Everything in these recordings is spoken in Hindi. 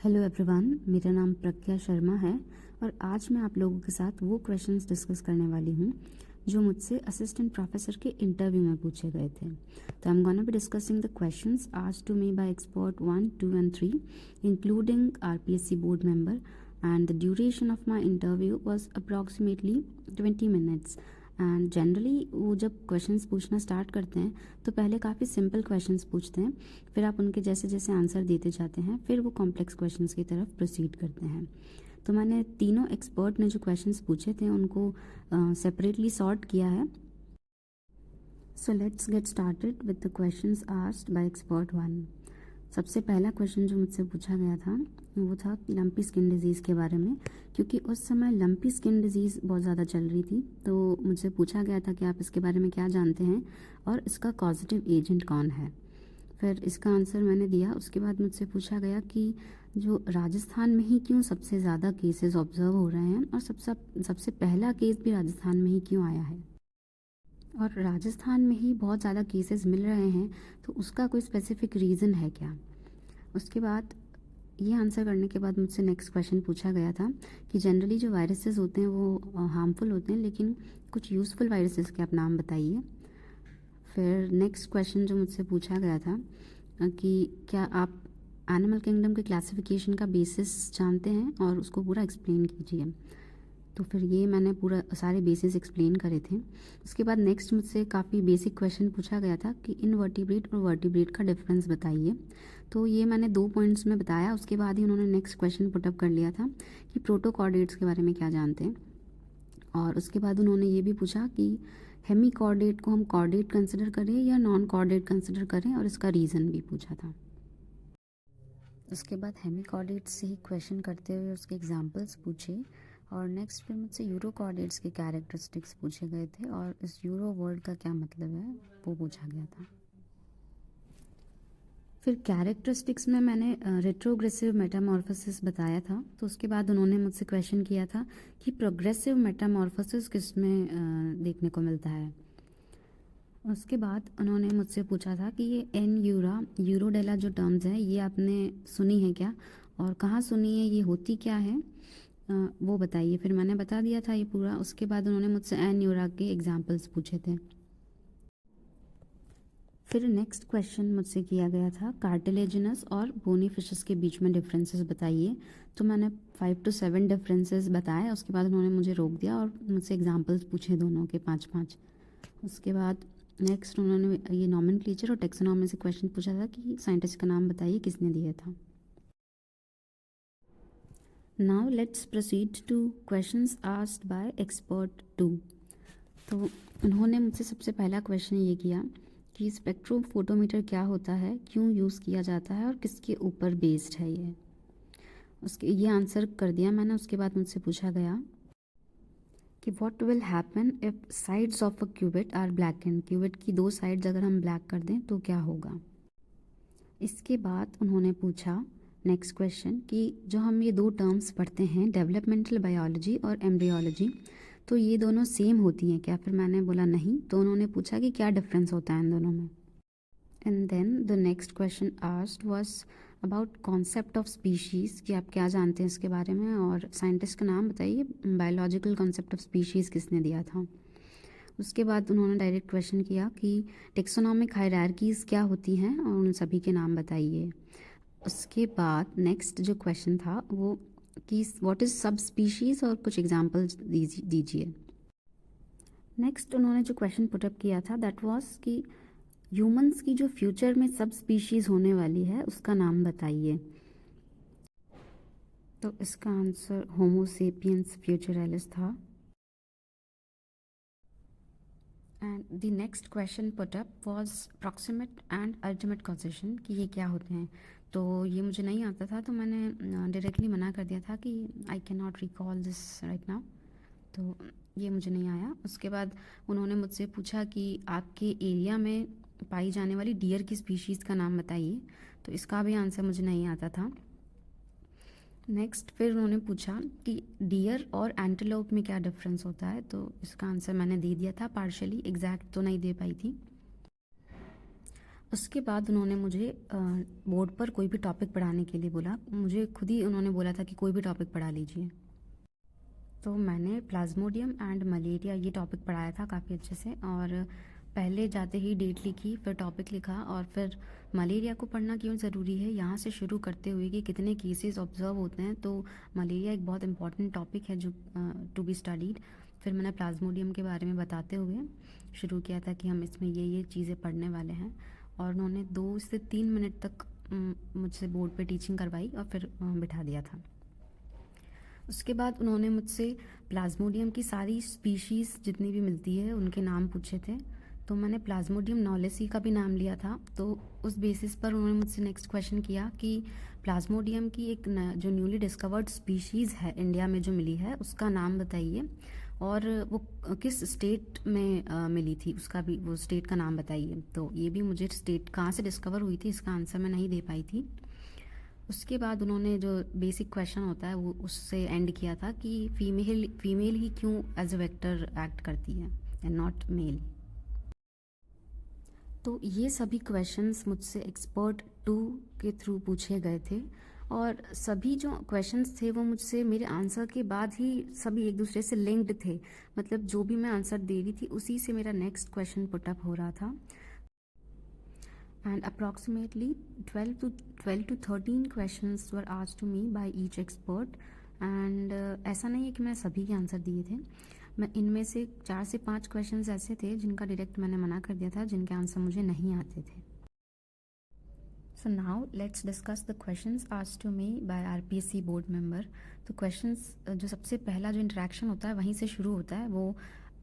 हेलो एवरीवन, मेरा नाम प्रज्ञा शर्मा है और आज मैं आप लोगों के साथ वो क्वेश्चंस डिस्कस करने वाली हूँ जो मुझसे असिस्टेंट प्रोफेसर के इंटरव्यू में पूछे गए थे। तो I am gonna be discussing the questions asked to me by expert 1, 2 and 3 including RPSC board member and the duration of my interview was approximately 20 minutes। And generally वो जब क्वेश्चंस पूछना स्टार्ट करते हैं तो पहले काफ़ी सिंपल क्वेश्चंस पूछते हैं, फिर आप उनके जैसे जैसे आंसर देते जाते हैं फिर वो कॉम्प्लेक्स क्वेश्चंस की तरफ प्रोसीड करते हैं। तो मैंने तीनों एक्सपर्ट ने जो क्वेश्चंस पूछे थे उनको सेपरेटली सॉर्ट किया है। So let's get started with the questions asked by expert 1। सबसे पहला क्वेश्चन जो मुझसे पूछा गया था वो था लंपी स्किन डिजीज़ के बारे में, क्योंकि उस समय लंपी स्किन डिजीज़ बहुत ज़्यादा चल रही थी। तो मुझसे पूछा गया था कि आप इसके बारे में क्या जानते हैं और इसका कॉजेटिव एजेंट कौन है। फिर इसका आंसर मैंने दिया। उसके बाद मुझसे पूछा गया कि जो राजस्थान में ही क्यों सबसे ज़्यादा केसेस ऑब्जर्व हो रहे हैं और सबसे पहला केस भी राजस्थान में ही क्यों आया है, और राजस्थान में ही बहुत ज़्यादा केसेस मिल रहे हैं तो उसका कोई स्पेसिफिक रीज़न है क्या। उसके बाद ये आंसर करने के बाद मुझसे नेक्स्ट क्वेश्चन पूछा गया था कि जनरली जो वायरसेस होते हैं वो हार्मफुल होते हैं, लेकिन कुछ यूज़फुल वायरसेस के आप नाम बताइए। फिर नेक्स्ट क्वेश्चन जो मुझसे पूछा गया था कि क्या आप एनिमल किंगडम के क्लासिफिकेशन का बेसिस जानते हैं और उसको पूरा एक्सप्लेन कीजिए। तो फिर ये मैंने पूरा सारे बेसिस एक्सप्लेन करे थे। उसके बाद नेक्स्ट मुझसे काफ़ी बेसिक क्वेश्चन पूछा गया था कि इनवर्टिब्रेट और वर्टिब्रेट का डिफरेंस बताइए। तो ये मैंने 2 पॉइंट्स में बताया। उसके बाद ही उन्होंने नेक्स्ट क्वेश्चन पुटअप कर लिया था कि प्रोटोकॉर्डेट्स के बारे में क्या जानते हैं, और उसके बाद उन्होंने ये भी पूछा कि हेमीकॉर्डेट को हम कॉर्डेट कंसिडर करें या नॉन कॉर्डेट कंसिडर करें, और इसका रीज़न भी पूछा था। उसके बाद हेमीकॉर्डेट्स से ही क्वेश्चन करते हुए उसके एग्जांपल्स पूछे, और नेक्स्ट फिर मुझसे यूरो कॉर्डेट्स के कैरेक्टरिस्टिक्स पूछे गए थे और इस यूरो वर्ड का क्या मतलब है वो पूछा गया था। फिर कैरेक्टरिस्टिक्स में मैंने रेट्रोग्रेसिव मेटामॉर्फोसिस बताया था। तो उसके बाद उन्होंने मुझसे क्वेश्चन किया था कि प्रोग्रेसिव मेटामॉर्फोसिस किस में देखने को मिलता है। उसके बाद उन्होंने मुझसे पूछा था कि ये एन यूरोडेला जो टर्म्स हैं ये आपने सुनी है क्या और कहाँ सुनी है, ये होती क्या है, वो बताइए। फिर मैंने बता दिया था ये पूरा। उसके बाद उन्होंने मुझसे एन यूरा के एग्जाम्पल्स पूछे थे। फिर नेक्स्ट क्वेश्चन मुझसे किया गया था कार्टिलेजिनस और बोनी फिशेस के बीच में डिफरेंसेस बताइए। तो मैंने 5 to 7 डिफरेंसेस बताए। उसके बाद उन्होंने मुझे रोक दिया और मुझसे एग्जाम्पल्स पूछे दोनों के 5-5। उसके बाद नेक्स्ट उन्होंने ये नॉमेनक्लेचर और टेक्सोनॉमी से क्वेश्चन पूछा था कि साइंटिस्ट का नाम बताइए किसने दिया था। Now let's proceed two questions asked by expert 2। तो उन्होंने मुझसे सबसे पहला क्वेश्चन ये किया कि स्पेक्ट्रोफोटोमीटर क्या होता है, क्यों यूज़ किया जाता है और किसके ऊपर बेस्ड है ये। उसके ये आंसर कर दिया मैंने। उसके बाद मुझसे पूछा गया कि what will happen if sides of a cubit are blackened. Cubit की 2 साइड्स अगर हम ब्लैक कर दें तो क्या होगा। इसके बाद उन्होंने पूछा नेक्स्ट क्वेश्चन कि जो हम ये 2 टर्म्स पढ़ते हैं डेवलपमेंटल बायोलॉजी और एम्ब्रियोलॉजी, तो ये दोनों सेम होती हैं क्या। फिर मैंने बोला नहीं। तो उन्होंने पूछा कि क्या डिफरेंस होता है इन दोनों में। And then the next question asked was about concept of species कि आप क्या जानते हैं इसके बारे में, और साइंटिस्ट का नाम बताइए, बायोलॉजिकल कॉन्सेप्ट ऑफ स्पीशीज़ किसने दिया था। उसके बाद उन्होंने डायरेक्ट क्वेश्चन किया कि टेक्सोनॉमिक हायरार्कीज़ क्या होती हैं और उन सभी के नाम बताइए। उसके बाद नेक्स्ट जो क्वेश्चन था वो कि व्हाट इज़ सब स्पीशीज़ और कुछ एग्जांपल्स दीजिए। नेक्स्ट उन्होंने जो क्वेश्चन पुटअप किया था दैट वाज कि ह्यूमंस की जो फ्यूचर में सब स्पीशीज़ होने वाली है उसका नाम बताइए। तो इसका आंसर होमो सेपियंस फ्यूचरलिस था। And the next question put up was proximate and ultimate causation कि ये क्या होते हैं। तो ये मुझे नहीं आता था, तो मैंने डायरेक्टली मना कर दिया था कि I can not recall this right now. तो ये मुझे नहीं आया। उसके बाद उन्होंने मुझसे पूछा कि आपके एरिया में पाई जाने वाली डियर की स्पीशीज़ का नाम बताइए। तो इसका भी आंसर मुझे नहीं आता था। नेक्स्ट फिर उन्होंने पूछा कि डियर और एंटीलोप में क्या डिफरेंस होता है। तो इसका आंसर मैंने दे दिया था पार्शली, एग्जैक्ट तो नहीं दे पाई थी। उसके बाद उन्होंने मुझे बोर्ड पर कोई भी टॉपिक पढ़ाने के लिए बोला। मुझे खुद ही उन्होंने बोला था कि कोई भी टॉपिक पढ़ा लीजिए। तो मैंने प्लाज्मोडियम एंड मलेरिया ये टॉपिक पढ़ाया था काफ़ी अच्छे से, और पहले जाते ही डेट लिखी, फिर टॉपिक लिखा, और फिर मलेरिया को पढ़ना क्यों ज़रूरी है यहाँ से शुरू करते हुए कि कितने केसेस ऑब्जर्व होते हैं। तो मलेरिया एक बहुत इंपॉर्टेंट टॉपिक है जो टू बी स्टडीड। फिर मैंने प्लाज्मोडियम के बारे में बताते हुए शुरू किया था कि हम इसमें ये चीज़ें पढ़ने वाले हैं, और उन्होंने 2 से 3 मिनट तक मुझसे बोर्ड पे टीचिंग करवाई और फिर बिठा दिया था। उसके बाद उन्होंने मुझसे प्लाज्मोडियम की सारी स्पीशीज़ जितनी भी मिलती है उनके नाम पूछे थे। तो मैंने प्लाज्मोडियम नॉलेसी का भी नाम लिया था। तो उस बेसिस पर उन्होंने मुझसे नेक्स्ट क्वेश्चन किया कि प्लाज्मोडियम की एक जो न्यूली डिस्कवर्ड स्पीशीज़ है इंडिया में जो मिली है उसका नाम बताइए, और वो किस स्टेट में मिली थी उसका भी वो स्टेट का नाम बताइए। तो ये भी मुझे स्टेट कहाँ से डिस्कवर हुई थी इसका आंसर मैं नहीं दे पाई थी। उसके बाद उन्होंने जो बेसिक क्वेश्चन होता है वो उससे एंड किया था कि फीमेल ही क्यों एज अ वेक्टर एक्ट करती है एंड नॉट मेल। तो ये सभी क्वेश्चंस मुझसे एक्सपर्ट 2 के थ्रू पूछे गए थे, और सभी जो क्वेश्चंस थे वो मुझसे मेरे आंसर के बाद ही सभी एक दूसरे से लिंक्ड थे। मतलब जो भी मैं आंसर दे रही थी उसी से मेरा नेक्स्ट क्वेश्चन पुटअप हो रहा था। And approximately 12 to 13 questions were asked to me by each expert, and ऐसा नहीं है कि मैं सभी के आंसर दिए थे। मैं इनमें से 4 से 5 क्वेश्चंस ऐसे थे जिनका डायरेक्ट मैंने मना कर दिया था, जिनके आंसर मुझे नहीं आते थे। So now let's discuss the questions asked to me by RPSC board member। तो questions जो सबसे पहला जो इंटरेक्शन होता है वहीं से शुरू होता है, वो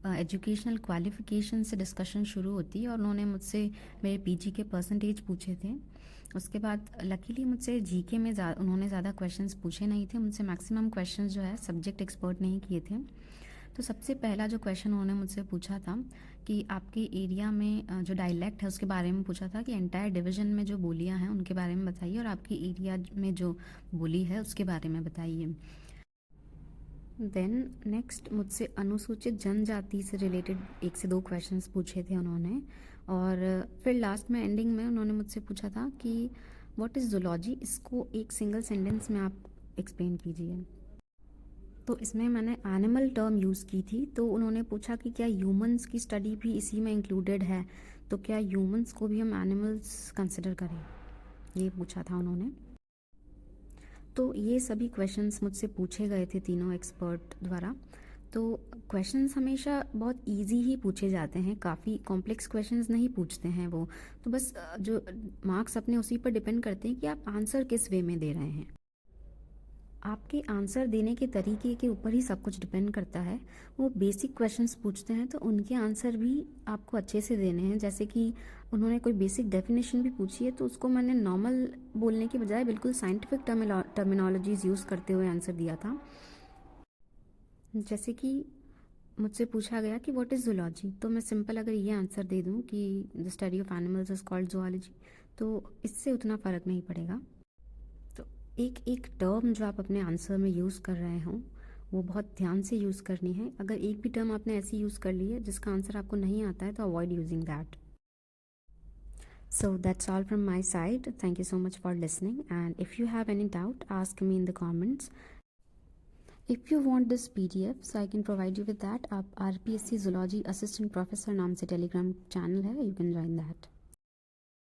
एजुकेशनल क्वालिफ़िकेशन से डिस्कशन शुरू होती है, और उन्होंने मुझसे मेरे पीजी के परसेंटेज पूछे थे। उसके बाद लकीली मुझसे जीके में उन्होंने ज़्यादा क्वेश्चंस पूछे नहीं थे, मुझसे मैक्सिमम क्वेश्चंस जो है सब्जेक्ट एक्सपर्ट नहीं किए थे। तो सबसे पहला जो क्वेश्चन उन्होंने मुझसे पूछा था कि आपके एरिया में जो डायलेक्ट है उसके बारे में पूछा था कि एंटायर डिवीज़न में जो बोलियाँ हैं उनके बारे में बताइए, और आपकी एरिया में जो बोली है उसके बारे में बताइए। देन नेक्स्ट मुझसे अनुसूचित जनजाति से रिलेटेड 1 से 2 क्वेश्चंस पूछे थे उन्होंने, और फिर लास्ट में एंडिंग में उन्होंने मुझसे पूछा था कि व्हाट इज़ ज़ूलॉजी, इसको एक सिंगल सेंटेंस में आप एक्सप्लेन कीजिए। तो इसमें मैंने एनिमल टर्म यूज़ की थी। तो उन्होंने पूछा कि क्या ह्यूमंस की स्टडी भी इसी में इंक्लूडेड है, तो क्या ह्यूमंस को भी हम एनिमल्स कंसिडर करें, ये पूछा था उन्होंने। तो ये सभी क्वेश्चंस मुझसे पूछे गए थे तीनों एक्सपर्ट द्वारा। तो क्वेश्चंस हमेशा बहुत इजी ही पूछे जाते हैं, काफ़ी कॉम्प्लेक्स क्वेश्चंस नहीं पूछते हैं वो। तो बस जो मार्क्स अपने उसी पर डिपेंड करते हैं कि आप आंसर किस वे में दे रहे हैं। आपके आंसर देने के तरीके के ऊपर ही सब कुछ डिपेंड करता है। वो बेसिक क्वेश्चंस पूछते हैं तो उनके आंसर भी आपको अच्छे से देने हैं। जैसे कि उन्होंने कोई बेसिक डेफिनेशन भी पूछी है तो उसको मैंने नॉर्मल बोलने के बजाय बिल्कुल साइंटिफिक टर्मिनोलॉजीज़ यूज़ करते हुए आंसर दिया था। जैसे कि मुझसे पूछा गया कि व्हाट इज़ जूलॉजी, तो मैं सिंपल अगर ये आंसर दे दूँ कि the study of animals is called zoology, तो इससे उतना फ़र्क नहीं पड़ेगा। तो एक एक टर्म जो आप अपने आंसर में यूज़ कर रहे हों वो बहुत ध्यान से यूज़ करनी है। अगर एक भी टर्म आपने ऐसी यूज़ कर ली है जिसका आंसर आपको नहीं आता है तो avoid using that. So that's all from my side. Thank you so much for listening, and if you have any doubt ask me in the comments. If you want this PDF so I can provide you with that, आप RPSC Zoology Assistant Professor नाम से टेलीग्राम चैनल है, you can join that.